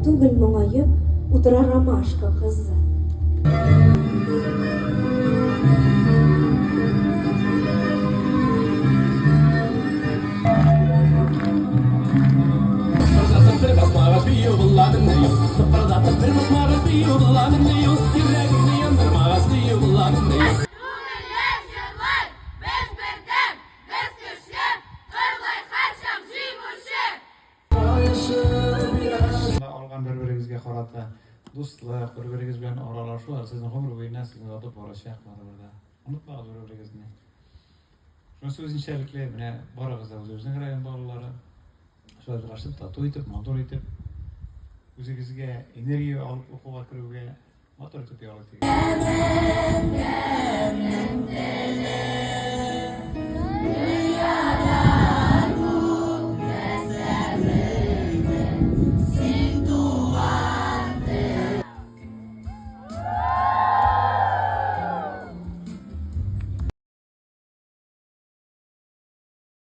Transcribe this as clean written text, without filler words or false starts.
түгел моңайып утыра ромашка кызы. Olgan bir-biringizga qarata do'stlik, bir-biringiz bilan oralashuv sizni umr bo'yi naslga o'tib borishi haqida burada. Unutmaysiz bir-biringizni. Shunisi o'zinchalik mana borag'izda o'zimizning rayon bolalari shular qarashib to'y etib, motor etib o'zingizga energiya olib o'quvga kiruvga motor etib yo'l